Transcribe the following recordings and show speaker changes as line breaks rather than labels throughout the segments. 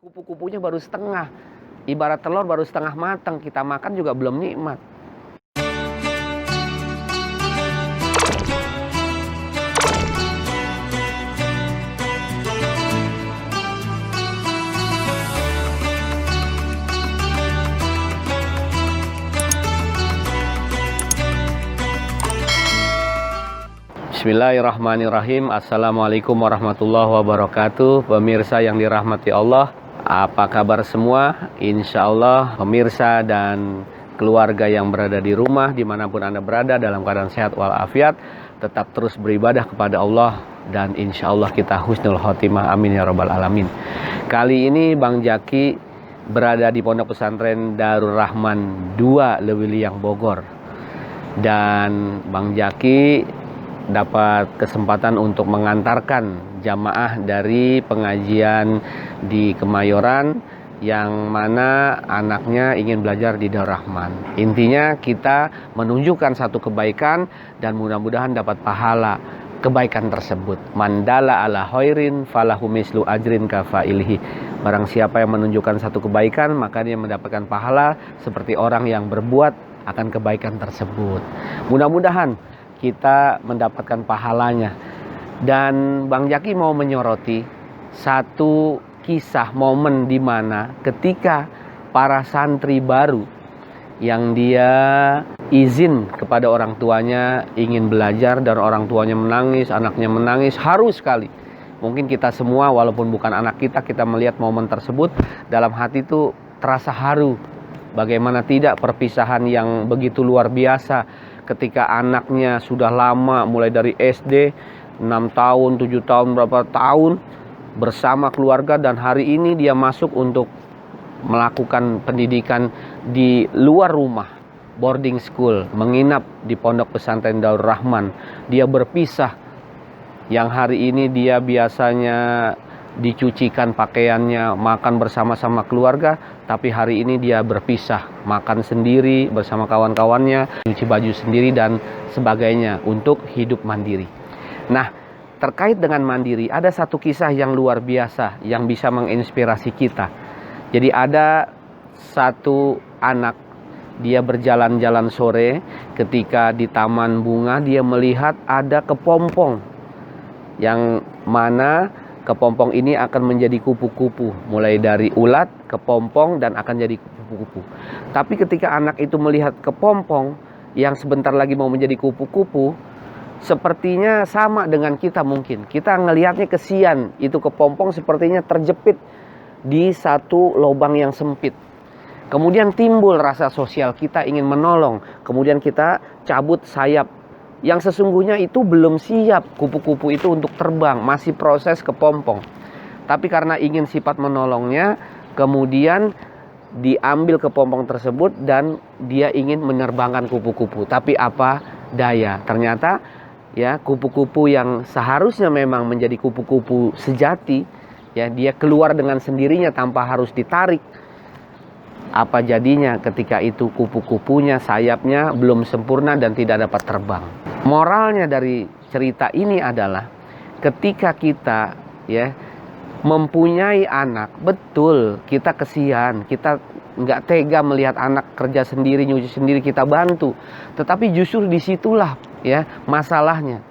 Kupu-kupunya baru setengah. Ibarat telur baru setengah matang, kita makan juga belum nikmat. Bismillahirrahmanirrahim. Assalamualaikum warahmatullahi wabarakatuh. Pemirsa yang dirahmati Allah, apa kabar semua? Insya Allah pemirsa dan keluarga yang berada di rumah, dimanapun Anda berada, dalam keadaan sehat walafiat, tetap terus beribadah kepada Allah, dan insya Allah kita husnul khotimah, amin ya rabbal alamin. Kali ini Bang Jaki berada di Pondok Pesantren Darur Rahman 2 Lewiliang Bogor, dan Bang Jaki dapat kesempatan untuk mengantarkan jamaah dari pengajian di Kemayoran yang mana anaknya ingin belajar di Darur Rahman. Intinya kita menunjukkan satu kebaikan dan mudah-mudahan dapat pahala kebaikan tersebut. Mandala ala khairin falahu mislu ajrin kafailihi. Barang siapa yang menunjukkan satu kebaikan, maka dia mendapatkan pahala seperti orang yang berbuat akan kebaikan tersebut. Mudah-mudahan kita mendapatkan pahalanya. Dan Bang Jaki mau menyoroti satu kisah momen di mana ketika para santri baru yang dia izin kepada orang tuanya ingin belajar dan orang tuanya menangis, anaknya menangis, haru sekali. Mungkin kita semua walaupun bukan anak kita, kita melihat momen tersebut dalam hati itu terasa haru. Bagaimana tidak, perpisahan yang begitu luar biasa ketika anaknya sudah lama, mulai dari SD 6 tahun, 7 tahun, berapa tahun bersama keluarga, dan hari ini dia masuk untuk melakukan pendidikan di luar rumah, boarding school, menginap di Pondok Pesantren Darur Rahman. Dia berpisah, yang hari ini dia biasanya dicucikan pakaiannya, makan bersama-sama keluarga, tapi hari ini dia berpisah, makan sendiri bersama kawan-kawannya, cuci baju sendiri dan sebagainya untuk hidup mandiri. Nah, terkait dengan mandiri, ada satu kisah yang luar biasa yang bisa menginspirasi kita. Jadi ada satu anak, dia berjalan-jalan sore, ketika di taman bunga dia melihat ada kepompong, yang mana kepompong ini akan menjadi kupu-kupu, mulai dari ulat, kepompong, dan akan jadi kupu-kupu. Tapi ketika anak itu melihat kepompong yang sebentar lagi mau menjadi kupu-kupu, sepertinya sama dengan kita mungkin. Kita ngelihatnya kesian, itu kepompong sepertinya terjepit di satu lubang yang sempit. Kemudian timbul rasa sosial, kita ingin menolong. Kemudian kita cabut sayap. Yang sesungguhnya itu belum siap kupu-kupu itu untuk terbang, masih proses kepompong. Tapi karena ingin sifat menolongnya, kemudian diambil kepompong tersebut dan dia ingin menerbangkan kupu-kupu. Tapi apa daya, ternyata ya kupu-kupu yang seharusnya memang menjadi kupu-kupu sejati, ya dia keluar dengan sendirinya tanpa harus ditarik. Apa jadinya ketika itu kupu-kupunya, sayapnya belum sempurna dan tidak dapat terbang. Moralnya dari cerita ini adalah ketika kita ya mempunyai anak, betul kita kesian, kita nggak tega melihat anak kerja sendiri, nyuci sendiri, kita bantu. Tetapi justru disitulah ya masalahnya.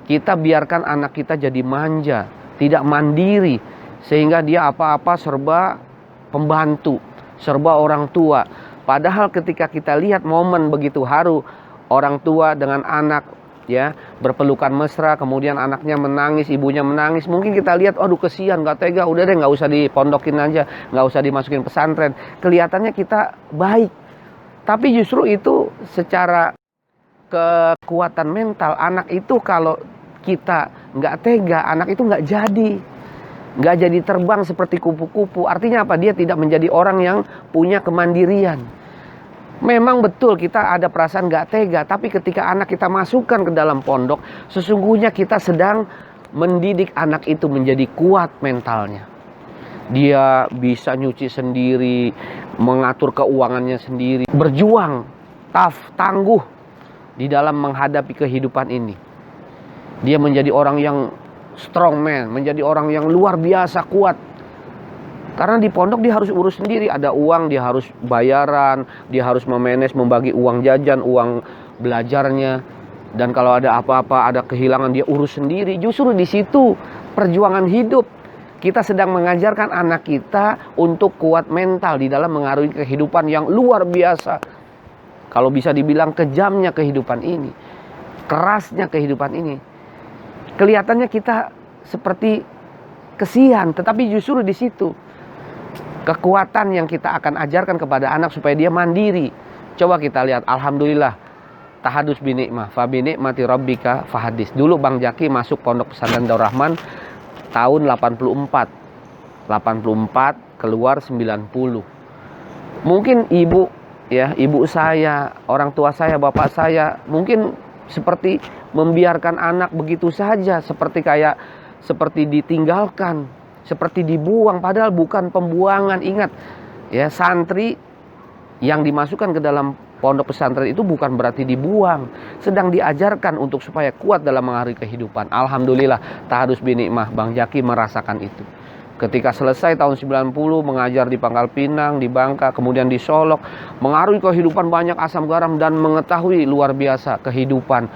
Kita biarkan anak kita jadi manja, tidak mandiri, sehingga dia apa-apa serba pembantu, serba orang tua. Padahal ketika kita lihat momen begitu haru, orang tua dengan anak ya berpelukan mesra, kemudian anaknya menangis, ibunya menangis, mungkin kita lihat, aduh kesian, gak tega, udah deh gak usah dipondokin aja, gak usah dimasukin pesantren. Kelihatannya kita baik, tapi justru itu secara kekuatan mental anak itu, kalau kita gak tega, anak itu gak jadi terbang seperti kupu-kupu. Artinya apa? Dia tidak menjadi orang yang punya kemandirian. Memang betul kita ada perasaan gak tega, tapi ketika anak kita masukkan ke dalam pondok, sesungguhnya kita sedang mendidik anak itu menjadi kuat mentalnya. Dia bisa nyuci sendiri, mengatur keuangannya sendiri, berjuang, tangguh di dalam menghadapi kehidupan ini. Dia menjadi orang yang strong man, menjadi orang yang luar biasa kuat. Karena di pondok dia harus urus sendiri, ada uang dia harus bayaran, dia harus memanage, membagi uang jajan, uang belajarnya. Dan kalau ada apa-apa, ada kehilangan, dia urus sendiri. Justru di situ perjuangan hidup. Kita sedang mengajarkan anak kita untuk kuat mental di dalam mengarungi kehidupan yang luar biasa. Kalau bisa dibilang kejamnya kehidupan ini, kerasnya kehidupan ini. Kelihatannya kita seperti kesian, tetapi justru di situ kekuatan yang kita akan ajarkan kepada anak supaya dia mandiri. Coba kita lihat, alhamdulillah, tahadus binikmah, fa binikmati rabbika fahadis. Dulu Bang Jaki masuk Pondok Pesantren Darul Rahman tahun 84. 84 keluar 90. Mungkin ibu saya, orang tua saya, bapak saya mungkin seperti membiarkan anak begitu saja, seperti ditinggalkan, seperti dibuang, padahal bukan pembuangan. Ingat ya, santri yang dimasukkan ke dalam pondok pesantren itu bukan berarti dibuang, sedang diajarkan untuk supaya kuat dalam mengarungi kehidupan. Alhamdulillah, tahadus binikmah, Bang Jaki merasakan itu. Ketika selesai tahun 90 mengajar di Pangkal Pinang, di Bangka, kemudian di Solok, mengarungi kehidupan banyak asam garam dan mengetahui luar biasa kehidupan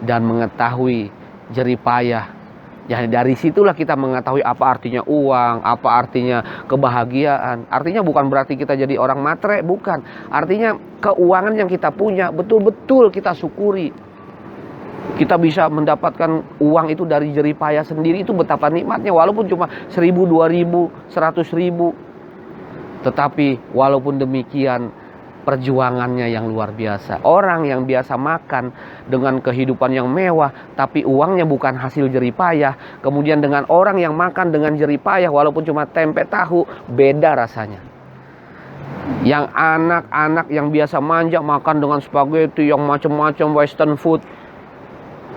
dan mengetahui jerih payah. Ya, dari situlah kita mengetahui apa artinya uang, apa artinya kebahagiaan. Artinya bukan berarti kita jadi orang matre, bukan. Artinya keuangan yang kita punya betul-betul kita syukuri. Kita bisa mendapatkan uang itu dari jerih payah sendiri, itu betapa nikmatnya, walaupun cuma 1.000, 2.000, 100.000. Tetapi walaupun demikian, perjuangannya yang luar biasa. Orang yang biasa makan dengan kehidupan yang mewah, tapi uangnya bukan hasil jerih payah. Kemudian dengan orang yang makan dengan jerih payah, walaupun cuma tempe tahu, beda rasanya. Yang anak-anak yang biasa manja makan dengan spaghetti yang macam-macam western food,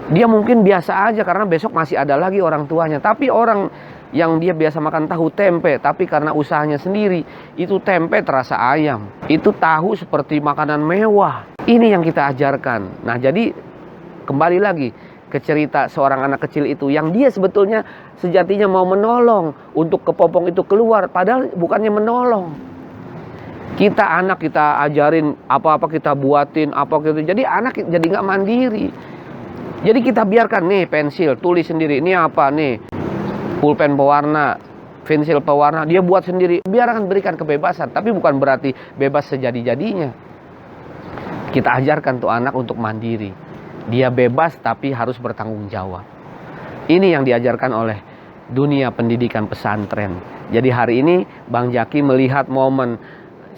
dia mungkin biasa aja karena besok masih ada lagi orang tuanya. Tapi orang yang dia biasa makan tahu tempe, tapi karena usahanya sendiri, itu tempe terasa ayam, itu tahu seperti makanan mewah. Ini yang kita ajarkan. Nah, jadi kembali lagi ke cerita seorang anak kecil itu, yang dia sebetulnya sejatinya mau menolong untuk kepompong itu keluar, padahal bukannya menolong. Kita anak kita ajarin apa-apa, kita buatin apa gitu, jadi anak jadi nggak mandiri. Jadi kita biarkan, nih pensil, tulis sendiri, ini apa nih, pulpen pewarna, pensil pewarna, dia buat sendiri. Biarkan, berikan kebebasan, tapi bukan berarti bebas sejadi-jadinya. Kita ajarkan tuh anak untuk mandiri. Dia bebas tapi harus bertanggung jawab. Ini yang diajarkan oleh dunia pendidikan pesantren. Jadi hari ini Bang Jaki melihat momen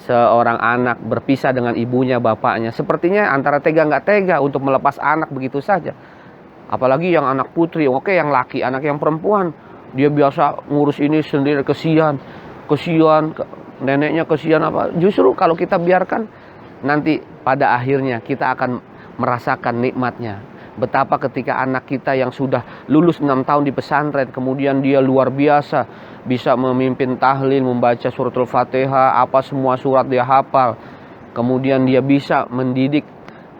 seorang anak berpisah dengan ibunya, bapaknya. Sepertinya antara tega nggak tega untuk melepas anak begitu saja. Apalagi yang anak putri, oke yang laki, anak yang perempuan, dia biasa ngurus ini sendiri, kesian, neneknya kesian apa. Justru kalau kita biarkan, nanti pada akhirnya kita akan merasakan nikmatnya. Betapa ketika anak kita yang sudah lulus 6 tahun di pesantren, kemudian dia luar biasa, bisa memimpin tahlil, membaca suratul Fatihah, apa semua surat dia hafal. Kemudian dia bisa mendidik,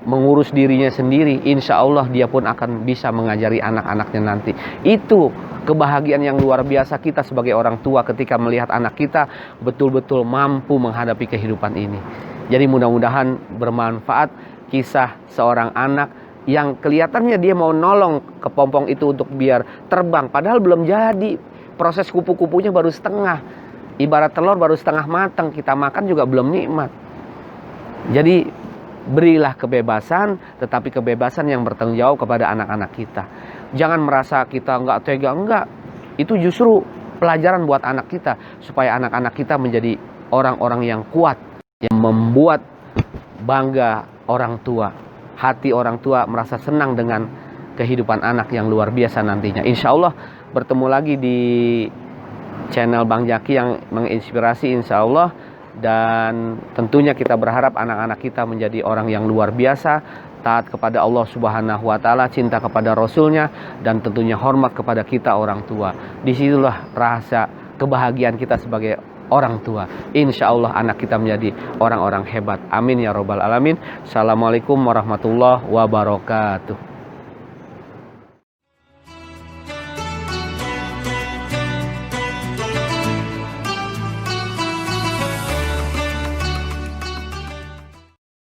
mengurus dirinya sendiri. Insya Allah dia pun akan bisa mengajari anak-anaknya nanti. Itu kebahagiaan yang luar biasa kita sebagai orang tua ketika melihat anak kita betul-betul mampu menghadapi kehidupan ini. Jadi mudah-mudahan bermanfaat kisah seorang anak yang kelihatannya dia mau nolong kepompong itu untuk biar terbang, padahal belum jadi. Proses kupu-kupunya baru setengah. Ibarat telur baru setengah matang, kita makan juga belum nikmat. Jadi berilah kebebasan, tetapi kebebasan yang bertanggung jawab kepada anak-anak kita. Jangan merasa kita nggak tega, enggak. Itu justru pelajaran buat anak kita, supaya anak-anak kita menjadi orang-orang yang kuat, yang membuat bangga orang tua. Hati orang tua merasa senang dengan kehidupan anak yang luar biasa nantinya. Insya Allah bertemu lagi di channel Bang Jaki yang menginspirasi, insya Allah. Dan tentunya kita berharap anak-anak kita menjadi orang yang luar biasa, taat kepada Allah Subhanahu wa Ta'ala, cinta kepada Rasulnya, dan tentunya hormat kepada kita orang tua. Disitulah rasa kebahagiaan kita sebagai orang tua. Insya Allah anak kita menjadi orang-orang hebat. Amin ya robbal alamin. Assalamualaikum warahmatullahi wabarakatuh.